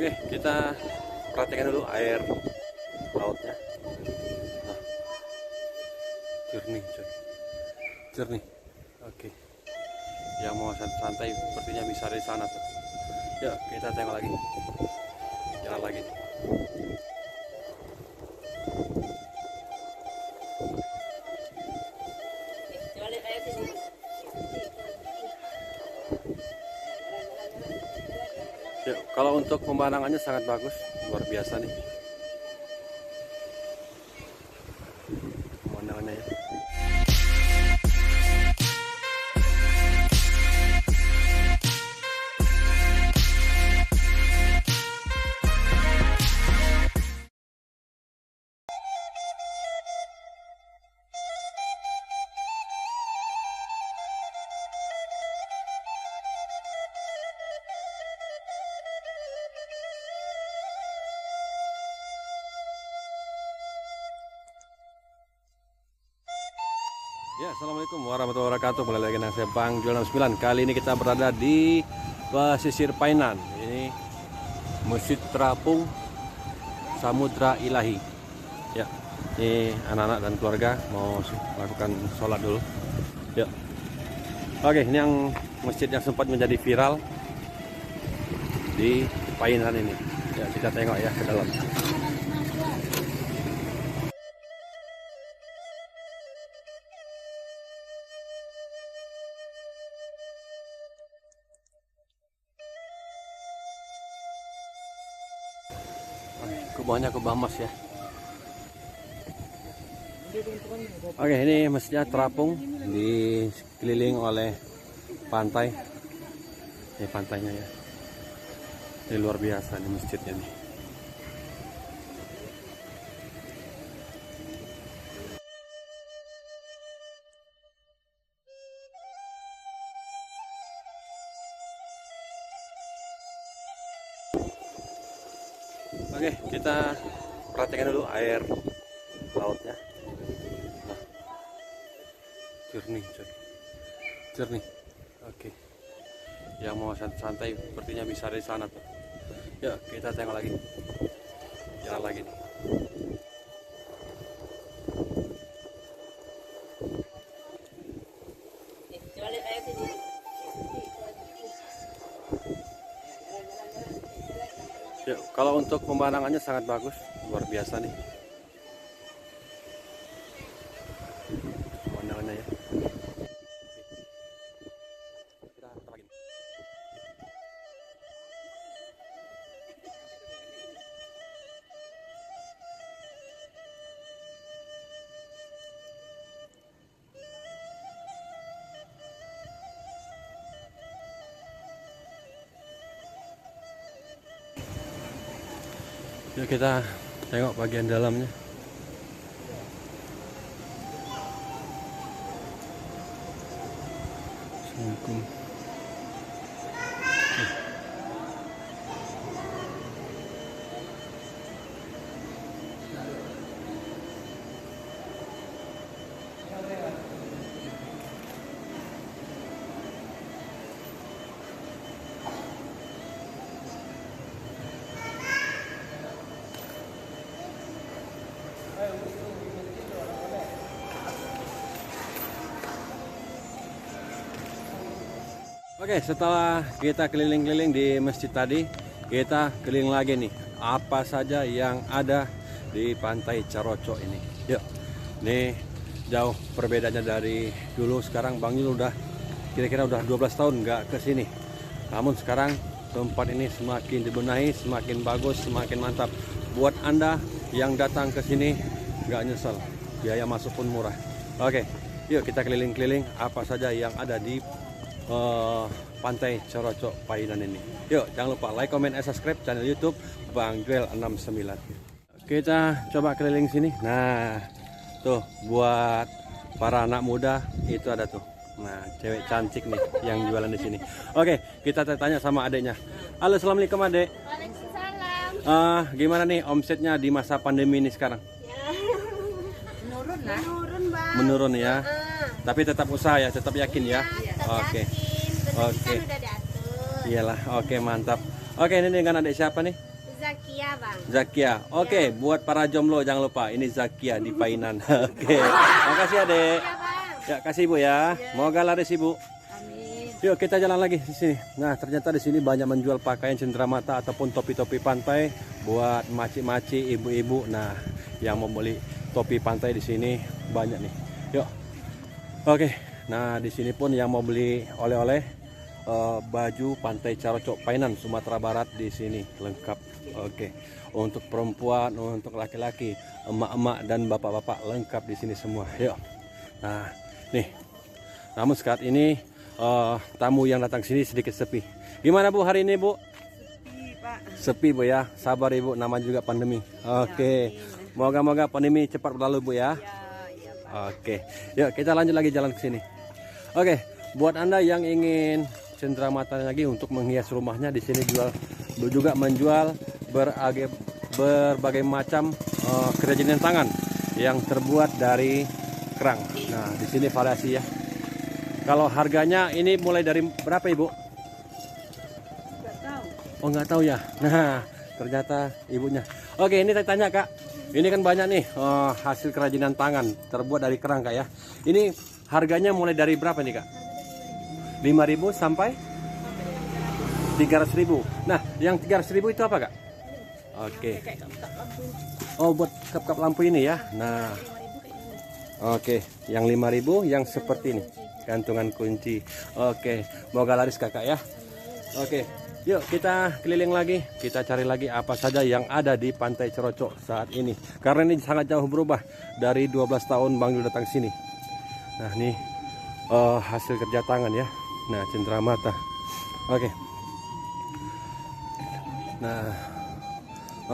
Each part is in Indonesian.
Oke, kita perhatikan dulu air lautnya. Nah, jernih, jernih. Oke, yang mau santai sepertinya bisa dari sana tuh. Ya, kita tengok lagi, jalan lagi. Ya, kalau untuk pemandangannya sangat bagus, luar biasa nih pemandangannya ya. Ya, assalamualaikum warahmatullahi wabarakatuh. Mulai lagi dengan saya Bang Jual 69. Kali ini kita berada di pesisir Painan. Ini Masjid Terapung Samudra Ilahi. Ya, ini anak-anak dan keluarga mau melakukan sholat dulu. Ya, oke, ini yang masjid yang sempat menjadi viral di Painan ini. Ya, kita tengok ya ke dalam. Kubahnya kubah emas ya. Oke, ini masjidnya terapung dikeliling oleh pantai. Ini pantainya ya. Ini luar biasa nih masjidnya nih. Oke, kita perhatikan dulu air lautnya. Nah, jernih, jernih. Oke, yang mau santai sepertinya bisa dari sana tuh. Ya, kita tengok lagi, jalan lagi nih. Ya, kalau untuk pemandangannya sangat bagus, luar biasa nih pemandangannya ya. Kita lagi. Yuk kita tengok bagian dalamnya. Assalamualaikum. Oke, setelah kita keliling-keliling di masjid tadi, kita keliling lagi nih apa saja yang ada di pantai Carocok ini. Yuk, nih jauh perbedaannya dari dulu. Sekarang Bang Yul udah kira-kira udah 12 tahun nggak ke sini. Namun sekarang tempat ini semakin dibenahi, semakin bagus, semakin mantap. Buat Anda yang datang ke sini nggak nyesel, biaya masuk pun murah. Oke, yuk kita keliling-keliling apa saja yang ada di pantai Carocok Painan ini. Yuk, jangan lupa like, comment, and subscribe channel YouTube Bang Juel 69. Kita coba keliling sini. Nah, tuh buat para anak muda itu ada tuh. Nah, cewek cantik nih yang jualan di sini. Oke, kita tanya sama adeknya. Halo, assalamualaikum adek. Waalaikumsalam. Gimana nih omsetnya di masa pandemi ini sekarang? Ya. Menurun lah. Menurun, Bang. Menurun ya. Tapi tetap usaha ya, tetap yakin ya. Oke. Oke. Iyalah, oke, mantap. Oke, ini dengan adik siapa nih? Zakia, Bang. Zakia. Oke, buat para jomblo jangan lupa ini Zakia di Painan. Oke. Makasih Adek. Iya, Bang. Ya, kasih Ibu ya. Moga laris Ibu. Amin. Yuk kita jalan lagi di sini. Nah ternyata di sini banyak menjual pakaian cenderamata ataupun topi-topi pantai buat maci-maci, ibu-ibu. Nah yang mau beli topi pantai di sini banyak nih. Yuk. Oke. Nah di sini pun yang mau beli oleh-oleh baju pantai Carocok Painan Sumatera Barat di sini lengkap. Oke. Untuk perempuan, untuk laki-laki, emak-emak dan bapak-bapak lengkap di sini semua. Yuk. Nah nih. Namun saat ini tamu yang datang sini sedikit sepi. Gimana Bu hari ini Bu? Sepi, Pak. Sepi Bu ya. Sabar Ibu, nama juga pandemi. Oke. Moga-moga pandemi cepat berlalu Bu ya. Iya, Pak. Oke. Yuk kita lanjut lagi jalan ke sini. Oke, buat Anda yang ingin cenderamata lagi untuk menghias rumahnya di sini juga menjual berbagai macam kerajinan tangan yang terbuat dari kerang. Nah, di sini variasi ya. Kalau harganya ini mulai dari berapa Ibu? Nggak tahu. Oh nggak tahu ya. Nah ternyata ibunya. Oke ini saya tanya Kak. Ini kan banyak nih hasil kerajinan tangan terbuat dari kerang Kak ya. Ini harganya mulai dari berapa nih Kak? 5.000 sampai 300.000. Nah yang 300.000 itu apa Kak? Oke. Oh buat kap-kap lampu ini ya. Nah. Oke, yang 5.000 yang seperti ini. Gantungan kunci. Oke, moga laris Kakak ya. Oke, yuk kita keliling lagi. Kita cari lagi apa saja yang ada di Pantai Carocok saat ini. Karena ini sangat jauh berubah dari 12 tahun Bang Yul datang sini. Nah, ini hasil kerja tangan ya. Nah, cenderamata. Oke. Nah,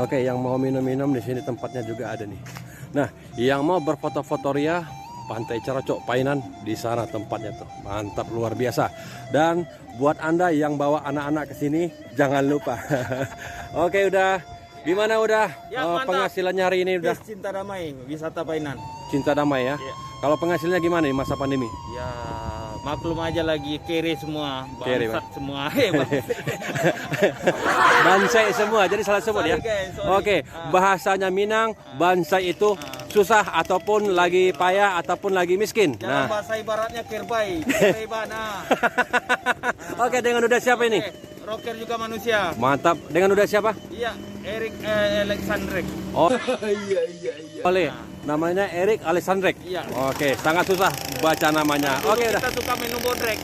oke yang mau minum-minum di sini tempatnya juga ada nih. Nah, yang mau berfoto-foto ria Pantai Carocok Painan di sana tempatnya tuh. Mantap luar biasa. Dan buat Anda yang bawa anak-anak ke sini jangan lupa. Oke, udah gimana udah Ya, penghasilannya hari ini udah? Cinta Damai, wisata Painan. Cinta damai ya. Iya. Kalau penghasilannya gimana nih masa pandemi? Ya, maklum aja lagi kere semua, Kere, bangsat semua. Bansai semua, jadi salah sebut ya. Sorry, guys, sorry. Oke, bahasanya Minang, bansai itu susah ataupun lagi payah ataupun lagi miskin. Jangan Nah, bahasa ibaratnya kerbai, kerebana. oke dengan udah siapa ini? Rocker juga manusia. Mantap. Dengan udah siapa? Iya, Erik Alexandrek. Oh, boleh. Namanya Erik Alexandrek. Iya. Oke, sangat susah baca namanya. Oke, udah. Kita suka minum bodrek.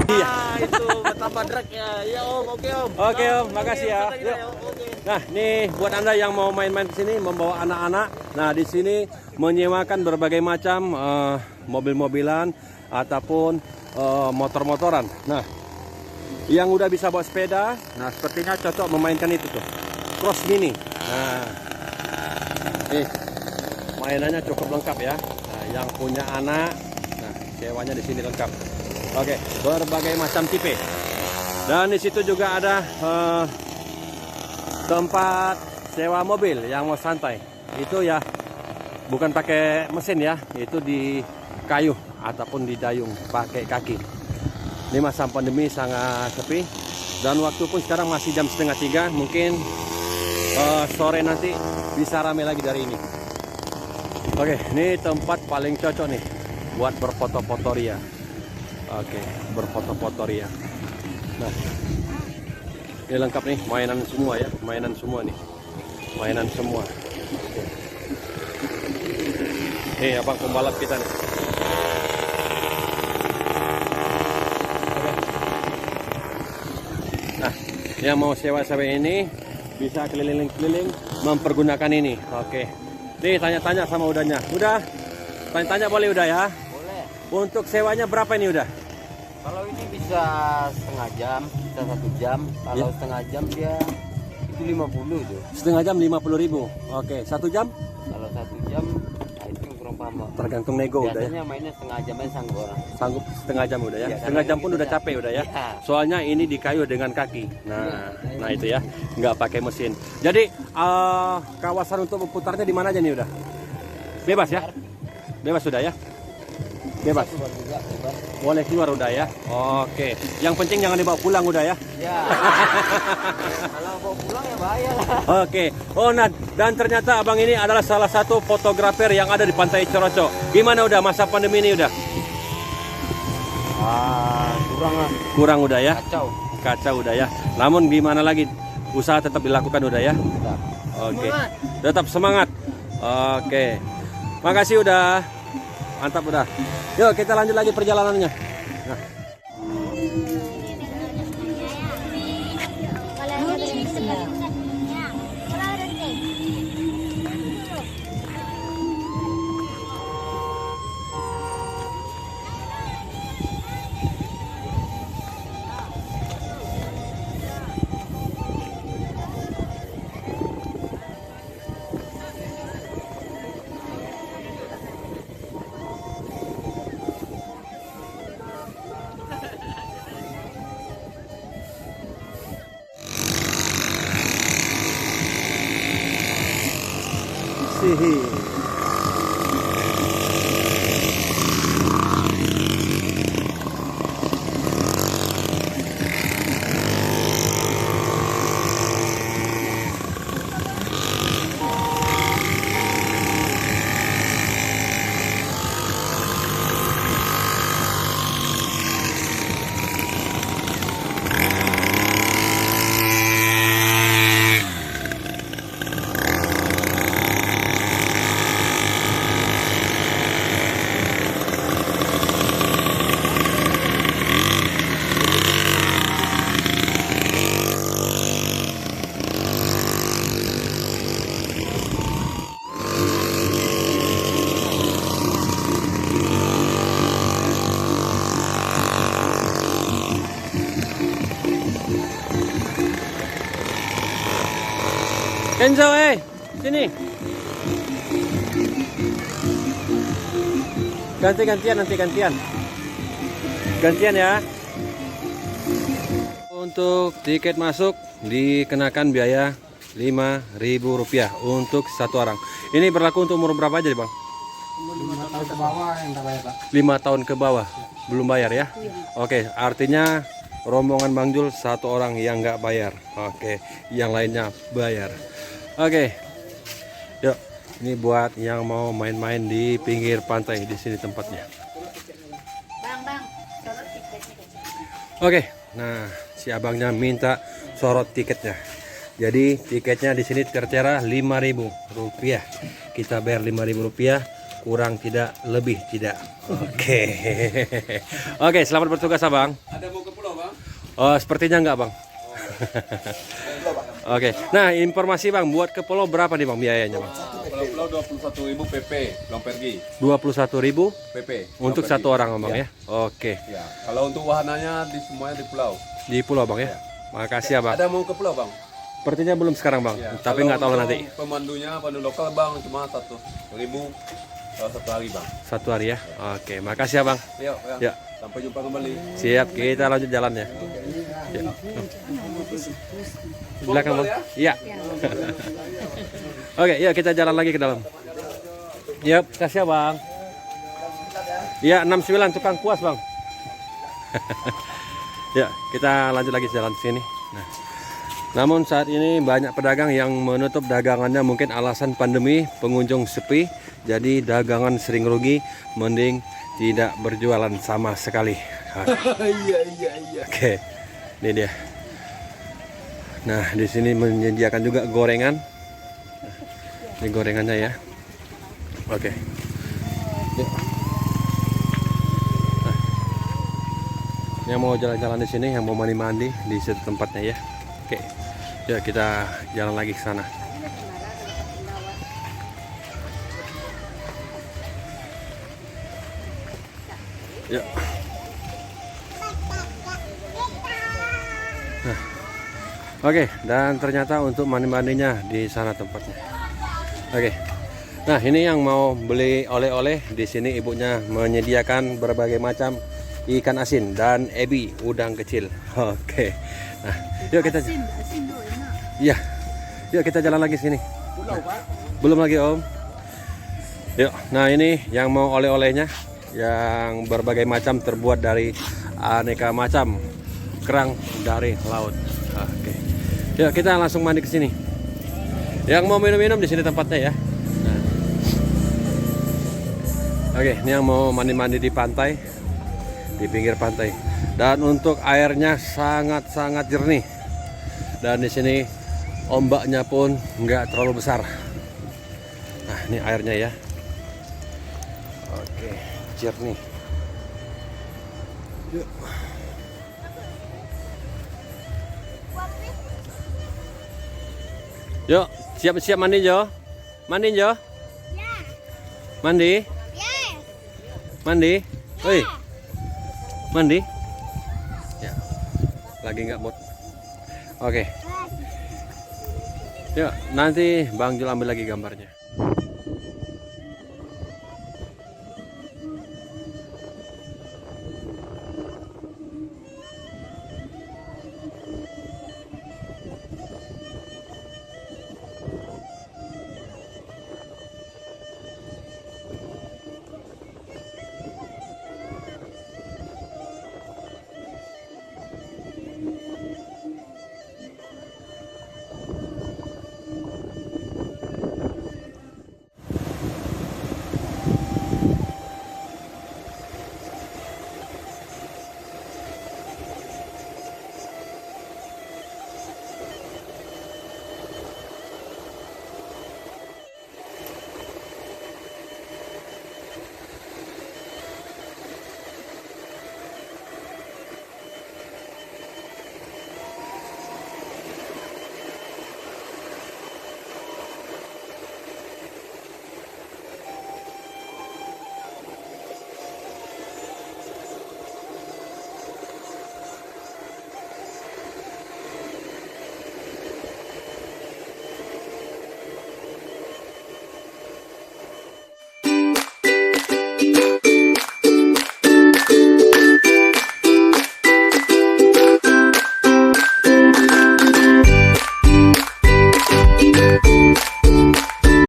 Iya. Itu betapa drag ya. Ya Om, oke Om. Oke, Om, makasih ya. Kita Yuk. oke. Nah, nih buat Anda yang mau main-main ke sini membawa anak-anak. Nah, di sini menyewakan berbagai macam mobil-mobilan ataupun motor-motoran. Nah, yang udah bisa bawa sepeda, nah sepertinya cocok memainkan itu tuh. Cross Mini. Nah, nih mainannya cukup lengkap ya. Nah, yang punya anak, nah sewanya di sini lengkap. Oke, berbagai macam tipe. Dan di situ juga ada tempat sewa mobil yang mau santai. Itu ya bukan pakai mesin ya, itu di kayu ataupun di dayung pakai kaki. Ini masa pandemi sangat sepi dan waktu pun sekarang masih jam 2:30. Mungkin sore nanti bisa ramai lagi dari ini. Oke, ini tempat paling cocok nih buat berfoto-foto ria. Oke, berfoto-foto ria. Nah, ini lengkap nih, mainan semua ya, mainan semua nih, mainan semua. Oke. Nih abang pembalap kita nih. Oke. Nah, yang mau sewa-sewa ini bisa keliling-keliling mempergunakan ini. Oke. Nih tanya-tanya sama udahnya. Udah? Tanya-tanya boleh udah ya? Boleh. Untuk sewanya berapa ini udah? Kalau ini bisa setengah jam, bisa 1 jam. Kalau Ya. setengah jam dia itu 50 itu. Setengah jam 50.000. Oke, 1 jam? Kalau 1 jam, nah itu kurang paham. Tergantung nego udah ya. Biasanya mainnya setengah jam aja sanggup orang. Sanggup setengah jam udah ya. Iya, Setengah karena jam pun ini udah kita- capek udah ya. Iya. Soalnya ini di kayu dengan kaki. Nah, Iya. nah itu ya, nggak pakai mesin. Jadi kawasan untuk memutarnya di mana aja nih udah? Bebas ya? Bebas sudah ya? Bebas. Keluar juga, bebas. Boleh keluar udah ya. Oke. Yang penting jangan dibawa pulang udah ya. Ya. Kalau mau pulang ya bahaya lah. Oke. Oh, nah, dan ternyata abang ini adalah salah satu fotografer yang ada di Pantai Coroco. Gimana udah masa pandemi ini udah? Kurang lah. Kurang udah ya. Kacau. Kacau udah ya. Namun gimana lagi? Usaha tetap dilakukan udah ya. Udah. Oke. Tetap semangat. Oke. Makasih udah. Mantap udah. Yuk kita lanjut lagi perjalanannya. Nah. Sihir. Kenzo, sini. Ganti-gantian nanti gantian. Gantian ya. Untuk tiket masuk dikenakan biaya Rp5.000 untuk satu orang. Ini berlaku untuk umur berapa aja, Bang? 5 tahun ke bawah yang tak bayar, Pak. 5 tahun ke bawah belum bayar ya. Oke, artinya rombongan Bang Jul satu orang yang nggak bayar. Oke, yang lainnya bayar. Oke, yuk. Ini buat yang mau main-main di pinggir pantai, di sini tempatnya. Bang, sorot tiketnya. Oke, nah si abangnya minta sorot tiketnya. Jadi tiketnya di sini tertera Rp5.000. Kita bayar Rp5.000, kurang tidak, lebih tidak. Oke, oke, selamat bertugas abang. Ada mau ke pulau, Bang? Oh, sepertinya enggak bang. Oke, nah informasi bang, buat ke pulau berapa nih bang biayanya bang? Pulau 21.000 PP, pulang pergi. 21.000 PP. untuk satu orang bang ya. Oke, Ya, kalau untuk wahananya di semuanya di pulau. di pulau bang ya. Makasih ya bang. Ada mau ke pulau, Bang? Sepertinya belum sekarang bang, Ya, tapi kalau nggak tahu untuk nanti. Pemandunya, pandu lokal, Bang, cuma 1.000 satu hari, Bang. Satu hari ya. Oke, makasih ya bang. Yuk, Ya. Sampai jumpa kembali. Siap, kita lanjut jalannya. Ya. Di belakang bang. Iya. Oke, yuk kita jalan lagi ke dalam. Yap, kasih ya bang. Iya, 69 tukang puas bang. Ya, kita lanjut lagi jalan sini. Nah, namun saat ini banyak pedagang yang menutup dagangannya, mungkin alasan pandemi, pengunjung sepi, jadi dagangan sering rugi, mending tidak berjualan sama sekali. Oke, ini dia. Nah, di sini menyediakan juga gorengan. Nah, ini gorengannya ya. Oke. Yuk. Nah, yang mau jalan-jalan di sini, yang mau mandi-mandi di situ tempatnya ya. Oke. Yuk kita jalan lagi ke sana. Yuk. Nah, oke, dan ternyata untuk mandi-mandinya di sana tempatnya. Oke. Nah, ini yang mau beli oleh-oleh, di sini ibunya menyediakan berbagai macam ikan asin dan ebi udang kecil. Oke. Nah, yuk kita. Iya. Yuk kita jalan lagi sini. Belum lagi, Om. Yuk. Nah, ini yang mau oleh-olehnya. yang berbagai macam, terbuat dari aneka macam kerang dari laut. Oke. Yuk kita langsung mandi ke sini. Yang mau minum-minum di sini tempatnya ya. Nah. Oke, ini yang mau mandi-mandi di pantai, di pinggir pantai. Dan untuk airnya sangat-sangat jernih. Dan di sini ombaknya pun nggak terlalu besar. Nah, ini airnya ya. Oke, jernih. Yuk. Yuk, siap-siap mandi Jo. Mandi Jo. Ya. Mandi. Yes. Mandi. Woi. Mandi. Ya. Lagi nggak mood. Oke. Yuk, nanti Bang Jul ambil lagi gambarnya.